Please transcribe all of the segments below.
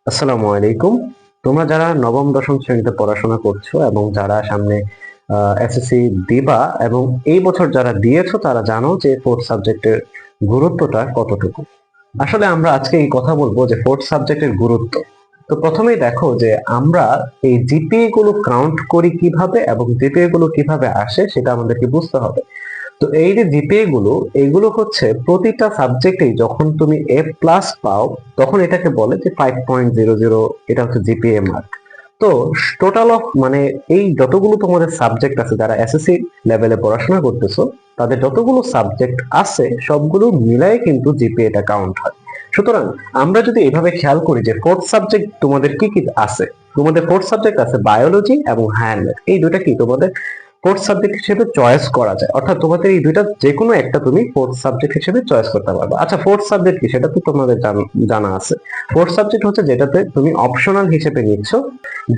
আসসালামু আলাইকুম। তোমরা যারা নবম দশম শ্রেণীতে পড়াশোনা করছো এবং যারা সামনে এসএসসি দিবা এবং এই বছর যারা দিয়েছো তারা জানো যে ফোর্থ সাবজেক্টের গুরুত্বটা কতটুকু। আসলে আমরা আজকে এই কথা বলবো যে ফোর্থ সাবজেক্টের গুরুত্ব। তো প্রথমেই দেখো যে আমরা এই জিপিএ গুলো কাউন্ট করি কিভাবে এবং জিপিএ গুলো কিভাবে আসে সেটা আমাদেরকে বুঝতে হবে। তো এই যে জিপিএ গুলো এগুলো হচ্ছে প্রতিটা সাবজেক্টেই যখন তুমি এ প্লাস পাও তখন এটাকে বলে যে 5.00, এটা হচ্ছে জিপিএ মার্ক। তো টোটাল অফ মানে এই যতগুলো তোমাদের সাবজেক্ট আছে যারা এসএসসি লেভেলে পড়াশোনা করতেছো তাদের যতগুলো সাবজেক্ট আছে সবগুলো মিলাই কিন্তু জিপিএটা কাউন্ট হয়। সুতরাং আমরা যদি এভাবে খেয়াল করি যে ফোর্থ সাবজেক্ট তোমাদের কি কি আছে, তোমাদের ফোর্থ সাবজেক্ট আছে বায়োলজি এবং হায়ার ম্যাথ। এই দুইটা কি তোমাদের ফোর্থ সাবজেক্ট হিসেবে চয়েস করা যায়, অর্থাৎ তোমাদের এই দুইটা যে কোনো একটা তুমি ফোর্থ সাবজেক্ট হিসেবে চয়েস করতে পারবে। আচ্ছা, ফোর্থ সাবজেক্ট কি সেটা তো তোমাদের জানা আছে। ফোর্থ সাবজেক্ট হচ্ছে যেটাতে তুমি অপশনাল হিসেবে নিচ্ছ,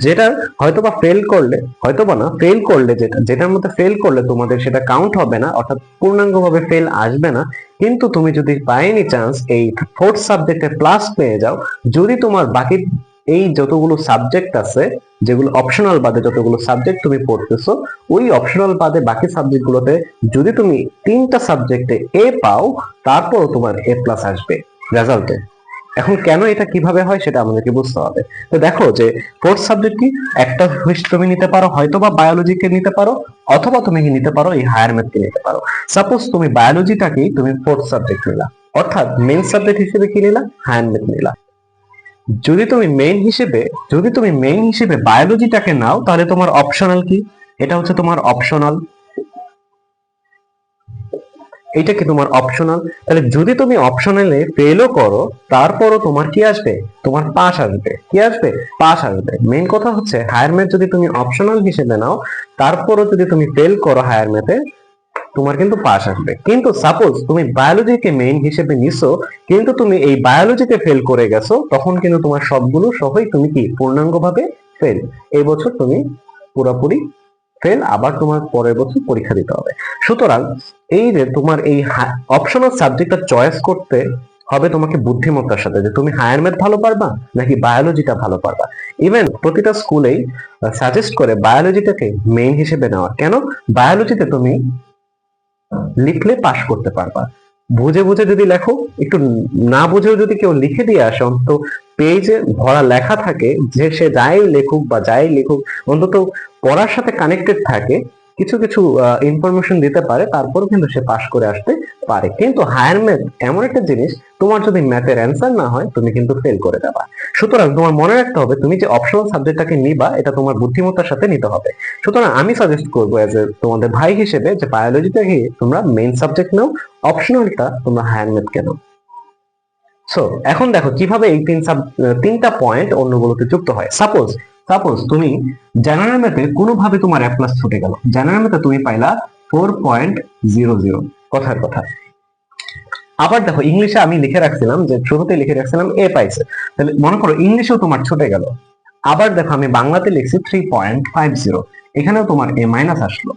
যেটা হয়তোবা ফেল করলে, হয়তোবা না ফেল করলে, যেটার মধ্যে ফেল করলে তোমাদের সেটা কাউন্ট হবে না, অর্থাৎ পূর্ণাঙ্গভাবে ফেল আসবে না। কিন্তু তুমি যদি বাই এনি চান্স এই ফোর্থ সাবজেক্টে প্লাস পেয়ে যাও, যদি তোমার বাকি এই যতগুলো সাবজেক্ট আছে, যেগুলো অপশনাল বাদে যতগুলো সাবজেক্ট তুমি পড়তেছো, ওই অপশনাল বাদে বাকি সাবজেক্ট গুলোতে যদি তুমি তিনটা সাবজেক্টে এ পাও, তারপরও তোমার এ প্লাস আসবে রেজাল্টে। এখন কেন এটা কিভাবে হয় সেটা আমাদেরকে বুঝতে হবে। তো দেখো যে ফোর্থ সাবজেক্ট কি, একটা তুমি নিতে পারো হয়তো বা বায়োলজিকে নিতে পারো, অথবা তুমি কি নিতে পারো এই হায়ার ম্যাথকে নিতে পারো। সাপোজ তুমি বায়োলজিটাকেই তুমি ফোর্থ সাবজেক্ট নিলা, অর্থাৎ মেইন সাবজেক্ট হিসেবে কি নিলা, হায়ার ম্যাথ নিলা। যদি তুমি মেইন হিসেবে বায়োলজিটাকে নাও তাহলে তোমার অপশনাল কি, এটা হচ্ছে তোমার অপশনাল, এইটা কি তোমার অপশনাল। তাহলে যদি তুমি অপশনালে ফেলও করো তারপরও তোমার কি আসবে, তোমার পাস আসবে। কি আসবে, পাস আসবে। মেইন কথা হচ্ছে হায়ার ম্যাথ যদি তুমি অপশনাল হিসেবে নাও তারপরও যদি তুমি ফেল করো হায়ার ম্যাথে, তোমার কিন্তু পাস আসবে। কিন্তু সাপোজ তুমি বায়োলজিকে মেইন হিসেবে নিছো কিন্তু তুমি এই বায়োলজিতে ফেল করে গেছো, তখন কিন্তু তোমার সবগুলো সহই তুমি কি পূর্ণাঙ্গভাবে ফেল। এই বছর তুমি পুরোপুরি ফেল, আবার তোমার পরের বছর পরীক্ষা দিতে হবে। সুতরাং এই যে তোমার এই অপশনাল সাবজেক্টটা চয়েস করতে হবে তোমাকে বুদ্ধিমত্তার সাথে, যে তুমি হায়ার ম্যাথ ভালো পারবা নাকি বায়োলজিটা ভালো পারবা। ইভেন প্রতিটা স্কুলেই সাজেস্ট করে বায়োলজিটাকে মেইন হিসেবে নেওয়া। কেন, বায়োলজিতে তুমি লিখলে পাস করতে পারবা। বুঝে বুঝে যদি লেখো, একটু না বুঝেও যদি কেউ লিখে দিয়ে আসে, অন্তত পেজে ভরা লেখা থাকে, যে সে যাই লেখুক বা যাই লিখুক অন্তত পড়ার সাথে কানেক্টেড থাকে, কিছু কিছু ইনফরমেশন দিতে পারে, তারপরও কিন্তু সে পাস করে আসতে পারে। কিন্তু হায়ার ম্যাথ এমন একটা জিনিস, তোমার যদি ম্যাথের অ্যান্সার না হয় তুমি কিন্তু ফেল করে যাবা। সুতরাং তোমার মনে রাখতে হবে তুমি যে অপশনাল সাবজেক্টটাকে নিবা এটা তোমার বুদ্ধিমত্তার সাথে নিতে হবে। সুতরাং আমি সাজেস্ট করবো এজ এ তোমাদের ভাই হিসেবে যে বায়োলজিটাকে তোমরা মেইন সাবজেক্ট নাও, অপশনালটা তোমরা হায়ার ম্যাথ কেন। সো এখন দেখো কিভাবে এই তিনটা পয়েন্ট অন্যগুলোতে যুক্ত হয়। সাপোজ সাপোজ তুমি জেনারেল ম্যাথে কোনোভাবে তোমার এ প্লাস ছুটে গেল, জেনারেল ম্যাথে তুমি পাইলা 4.00, কথার কথা। আবার দেখো ইংলিশে আমি লিখে রাখছিলাম, যে শুরুতে লিখে রাখছিলাম এ পাইছে, তাহলে মনে করো ইংলিশেও তোমার ছুটে গেল। আবার দেখো আমি বাংলাতে লিখছি 3.50, এখানেও তোমার এ মাইনাস আসলো।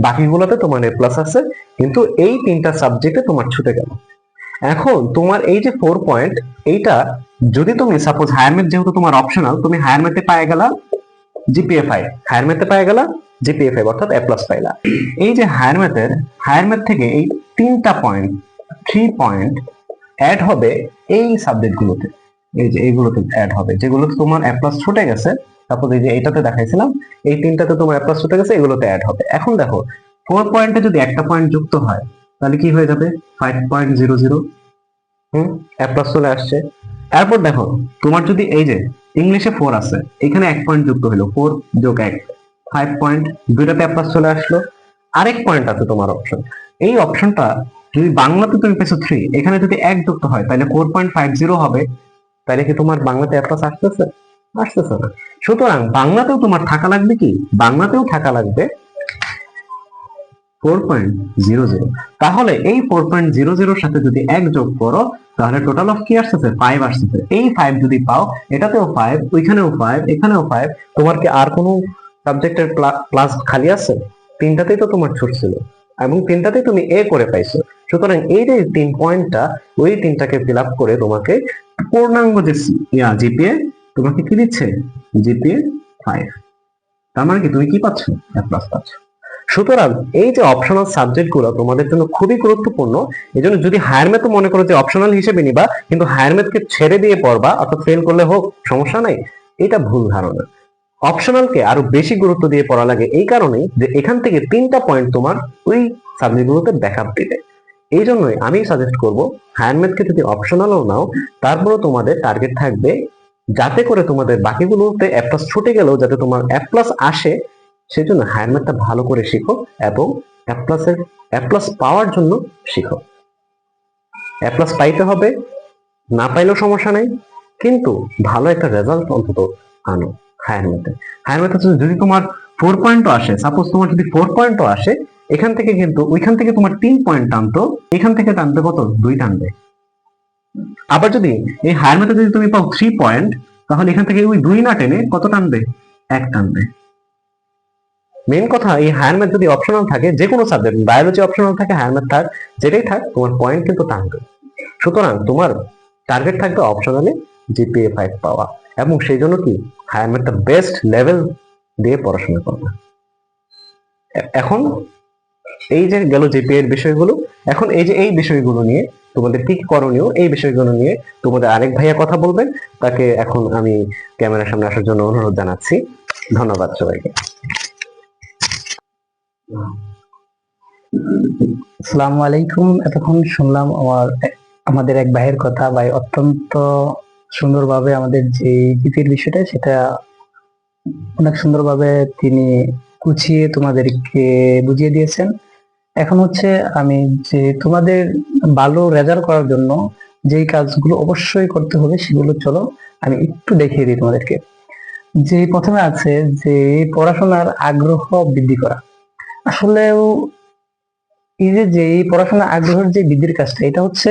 বাকিগুলোতে তোমার এ প্লাস আছে, কিন্তু এই তিনটা সাবজেক্টে তোমার ছুটে গেল। এখন তোমার এই যে 4 পয়েন্ট, এইটা যদি তুমি সাপোজ হায়ার ম্যাথ যেহেতু তোমার অপশনাল, তুমি হায়ার ম্যাথে পায়ে গেলা জিপিএ 5, হায়ার ম্যাথে পায়ে গেলা জিপিএ 5 অর্থাৎ এ প্লাস পাইলা। এই যে হায়ার ম্যাথ থেকে এই তিনটা পয়েন্ট, 3 পয়েন্ট অ্যাড হবে এই সাবজেক্ট গুলোতে, এই যে এইগুলোতে অ্যাড হবে যেগুলোতে তোমার এ প্লাস ছুটে গেছে। তারপর এই যে এইটাতে দেখাইছিলাম এই তিনটাতে তোমার এ প্লাস ছুটে গেছে, এগুলোতে অ্যাড হবে। এখন দেখো 4 পয়েন্টে যদি একটা পয়েন্ট যুক্ত হয় তাহলে কি হয়ে যাবে, 5.00। এ প্লাস চলে আসছে। এরপর দেখো তোমার যদি এই যে ইংলিশে 4 আছে, এখানে 1 পয়েন্ট যুক্ত হলো, 4 যোগ 1, 5 পয়েন্ট, দুইটাতে এ প্লাস চলে আসলো। আরেক পয়েন্ট আছে তোমার অপশন, এই অপশনটা যদি বাংলাতে তুমি পেছো 3, এখানে যদি 1 যুক্ত হয় তাহলে 4.50 হবে। তাহলে কি তোমার বাংলাতে এ প্লাস আসতেছে, আসতেছে না। সুতরাং বাংলাতেও তোমার থাকা লাগবে কি, বাংলাতেও থাকা লাগবে 4.00। তাহলে এই 4.00 সাথে যদি 1 যোগ করো তাহলে টোটাল অফ কি আসতেছে, 5 আসতেছে। এই 5 যদি পাও, এটাতেও 5, ওইখানেও 5, এখানেও 5, তোমার কি আর কোনো সাবজেক্টের প্লাস খালি আছে? তিনটাতেই তো তোমার ছুট ছিল এবং তিনটাতেই তুমি এ করে পাইছো। সুতরাং এই যে 3 পয়েন্টটা, ওই তিনটাকে ফিল আপ করে তোমাকে পূর্ণাঙ্গ যে জিপিএ তোমাকে কি দিচ্ছে, জিপিএ 5। তার মানে কি তুমি কি পাচ্ছ, এ প্লাস পাচ্ছ। সুতরাং এই যে অপশনাল সাবজেক্ট গুলো তোমাদের জন্য খুবই গুরুত্বপূর্ণ। এই জন্য যদি হায়ার ম্যাথ মনে করো যে অপশনাল হিসেবে নিবা, কিন্তু হায়ার ম্যাথকে ছেড়ে দিয়ে পড়বা অর্থাৎ ফেল করলে হোক সমস্যা নাই, এটা ভুল ধারণা। অপশনালকে আরো বেশি গুরুত্ব দিয়ে পড়া লাগে এই কারণেই যে এখান থেকে 3টা পয়েন্ট তোমার ওই সাবজেক্টগুলোতে ব্যাকআপ দিবে। এই জন্যই আমি সাজেস্ট করব হায়ার ম্যাথকে যদি অপশনালও নাও, তারপরেও তোমাদের টার্গেট থাকবে যাতে করে তোমাদের বাকিগুলোতে এ প্লাস ছুটে গেলেও যাতে তোমার এ প্লাস আসে, সেই জন্য হায়ার ম্যাথটা ভালো করে শিখো এবং এ প্লাস পাওয়ার জন্য শিখো। এ প্লাস পাইতে হবে, না পাইলেও সমস্যা নাই, কিন্তু ভালো একটা রেজাল্ট অন্তত আনো হায়ার ম্যাথে। হায়ার ম্যাথে যদি তোমার 4 পয়েন্টও আসে, সাপোজ তোমার যদি 4 পয়েন্টও আসে, এখান থেকে কিন্তু ওইখান থেকে তোমার 3 পয়েন্ট টানতো, এখান থেকে টানতে কত, 2 টানবে। আবার যদি এই হায়ার ম্যাথে যদি তুমি পাও 3 পয়েন্ট, তাহলে এখান থেকে ওই 2 না টেনে কত টানবে, 1 টানবে। মেন কথা এই হায়ার ম্যাথ যদি অপশনাল থাকে, যে কোনো সাবজেক্ট, বায়োলজি অপশনাল থাকে, হায়ার ম্যাথ থাক, যেটাই থাক, তোমার পয়েন্ট কিন্তু টানবে। সুতরাং তোমার টার্গেট থাকবে অপশনালে জিপিএ 5 পাওয়া, এবং সেই জন্য কি হায়ার ম্যাথটা বেস্ট লেভেল দিয়ে পড়াশোনা করবে। এখন এই যে গেল জিপিএ এর বিষয়গুলো, এখন এই যে এই বিষয়গুলো নিয়ে তোমাদের কি করণীয়, এই বিষয়গুলো নিয়ে তোমাদের আরেক ভাইয়া কথা বলবেন। তাকে এখন আমি ক্যামেরার সামনে আসার জন্য অনুরোধ জানাচ্ছি। ধন্যবাদ সবাইকে। আসসালামু আলাইকুম। এতক্ষণ শুনলাম আমাদের এক ভাইয়ের কথা। ভাই অত্যন্ত সুন্দরভাবে আমাদের যে জিপির বিষয়টা সেটা অনেক সুন্দরভাবে তিনি গুছিয়ে তোমাদেরকে বুঝিয়ে দিয়েছেন। এখন হচ্ছে আমি যে তোমাদের ভালো রেজাল্ট করার জন্য যেই কাজগুলো অবশ্যই করতে হবে সেগুলো চলো আমি একটু দেখিয়ে দিই তোমাদেরকে। যে প্রথমে আছে যে পড়াশোনার আগ্রহ বৃদ্ধি করা। আসলেও এই যে এই পড়াশোনার আগ্রহের যে বৃদ্ধির কাজটা, এটা হচ্ছে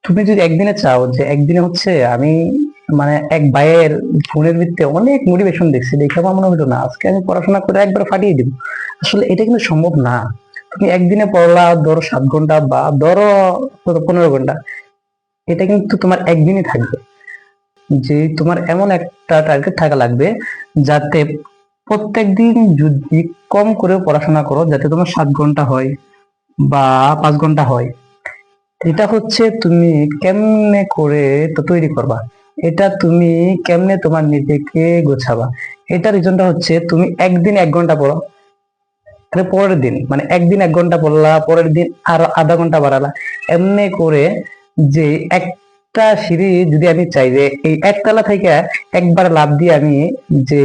তুমি যদি একদিনে চাও যে একদিনে হচ্ছে আমি মানে এক ভাইয়ের ফোনের ভিত্তিতে অনেক মোটিভেশন দেখছি, দেখে আমার মনে হলো না আজকে আমি পড়াশোনা করে একবার ফাটিয়ে দিব। আসলে এটা কিন্তু সম্ভব না। তুমি একদিনে পড়লা ধরো 7 ঘন্টা বা ধরো 15 ঘন্টা, এটা কিন্তু তোমার একদিনই থাকবে। যে তোমার এমন একটা টার্গেট থাকা লাগবে যাতে প্রত্যেকদিন যদি কম করে পড়াশোনা করো, যাতে তোমার 7 ঘন্টা হয় বা 5 ঘন্টা হয়। এটা হচ্ছে তুমি কেমনে করে তো তৈরি করবা, এটা তুমি কেমনে তোমার নিজেকে গোছাবা। এটা রিজনটা হচ্ছে তুমি একদিন 1 ঘন্টা পড়ো, তাহলে পরের দিন মানে একদিন 1 ঘন্টা পড়লা, পরের দিন আরো আধা ঘন্টা বাড়ালা। এমনি করে যে একটা সিঁড়ি যদি আমি চাই যে এই 1 তলা থেকে একবার লাফ দিয়ে আমি যে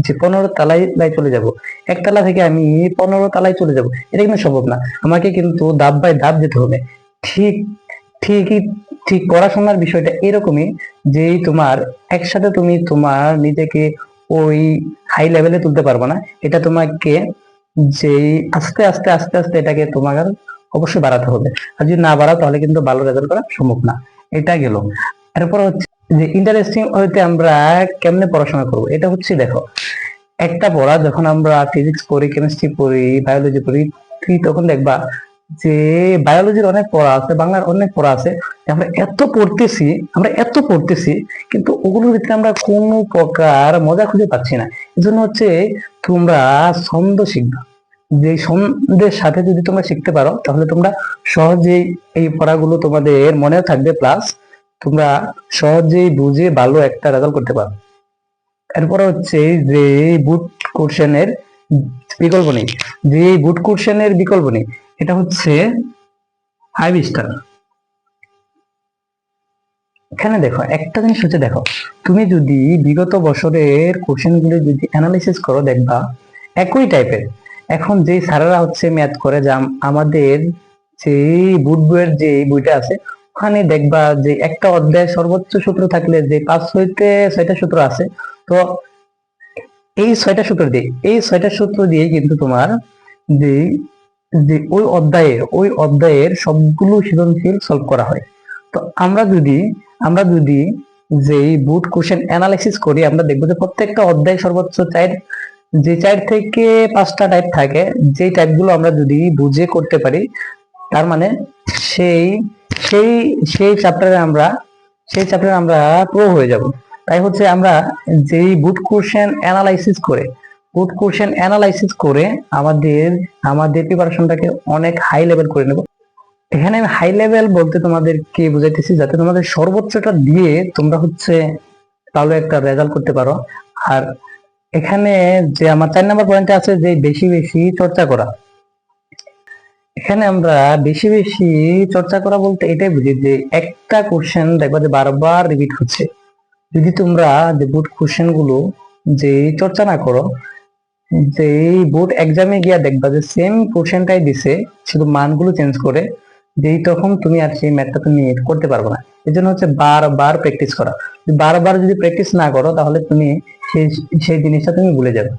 যে 15 তলায় চলে যাব, 1 তলা থেকে আমি 15 তলায় চলে যাব, এটা কিন্তু সম্ভব না। আমাকে কিন্তু ধাপ বাই ধাপ যেতে হবে। ঠিক ঠিকই ঠিক পড়াশোনার বিষয়টা এরকমই, যে তোমার একসাথে তুমি তোমার নিজেকে ওই হাই লেভেলে তুলতে পারবে না। এটা তোমাকে যে আস্তে আস্তে আস্তে আস্তে এটাকে তোমার অবশ্যই বাড়াতে হবে। আর যদি না বাড়াও তাহলে কিন্তু ভালো রেজাল্ট করা সম্ভব না। এটা গেল। এরপর হচ্ছে যে ইন্টারেস্টিং হইতে আমরা কেমনে পড়াশোনা করব। এটা হচ্ছে দেখো, একটা পড়া যখন আমরা ফিজিক্স পড়ি, কেমিস্ট্রি পড়ি, বায়োলজি পড়ি, তুই তখন দেখবা যে বায়োলজির অনেক পড়া আছে, বাংলার অনেক পড়া আছে, আমরা এত পড়তেছি কিন্তু ওগুলোর ভিতরে আমরা কোনো প্রকার মজা খুঁজে পাচ্ছি না। এজন্য হচ্ছে তোমরা ছন্দ শিখবা। যে ছন্দের সাথে যদি তোমরা শিখতে পারো তাহলে তোমরা সহজেই এই পড়াগুলো তোমাদের মনেও থাকবে, প্লাস তোমরা সহজেই বুঝে ভালো একটা রেজাল্ট করতে পারো। এরপরে হচ্ছে যে বুট কোশ্চেনের বিকল্প নেই, যে বুট কোশ্চেনের বিকল্প নেই, এটা হচ্ছে 5 স্টার। এখানে দেখো একটা জিনিস হচ্ছে, দেখো তুমি যদি বিগত বছরের কোশ্চেন গুলো যদি অ্যানালাইসিস করো দেখবা একই টাইপের। এখন যে স্যারেরা হচ্ছে ম্যাথ করে, যা আমাদের যে বুট বইয়ের যে বইটা আছে ওখানে দেখবা যে একটা অধ্যায় সর্বোচ্চ সূত্র থাকলে যে 5 হইতে 6টা সূত্র আছে। তো এই 6টা সূত্র দিয়ে কিন্তু তোমার যে যে ওই অধ্যায়ের সবগুলো সৃজনশীল সলভ করা হয়। তো আমরা যদি যে বুট কোশ্চেন অ্যানালাইসিস করি, আমরা দেখবো যে প্রত্যেকটা অধ্যায় সর্বোচ্চ 4 থেকে 5টা টাইপ থাকে। যে টাইপগুলো আমরা যদি বুঝে করতে পারি, তার মানে সেই সেই সেই চ্যাপ্টারে আমরা সেই চ্যাপ্টারে আমরা প্রো হয়ে যাব। তাই হচ্ছে আমরা যেই বুট কোশ্চেন অ্যানালাইসিস করে আমাদের প্রিপারেশনটাকে অনেক হাই লেভেল করে নেব। এখানে আমি হাই লেভেল বলতে তোমাদেরকে বুঝাইতেছি যাতে তোমাদের সর্বোচ্চটা দিয়ে তোমরা হচ্ছে ভালো একটা রেজাল্ট করতে পারো। আর এখানে যে আমার 4 নাম্বার পয়েন্টে আছে যে বেশি বেশি চর্চা করা। এখানে আমরা বেশি বেশি চর্চা করা বলতে এটাই বুঝি যে একটা কোশ্চেন দেখবা যে বারবার রিপিট হচ্ছে। যদি তোমরা যে বুট কোশ্চেন গুলো যে চর্চা না করো, যে বোর্ড এক্সামে গিয়া দেখবা যে সেম কোশ্চেনটাই দিছে, শুধু মানগুলো চেঞ্জ করে, যেই তখন তুমি আর সেই ম্যাথটা তুমি করতে পারবে না। এই জন্য হচ্ছে বারবার প্র্যাকটিস করা। বারবার যদি প্র্যাকটিস না করো তাহলে তুমি সেই সেই জিনিসটা তুমি ভুলে যাবে।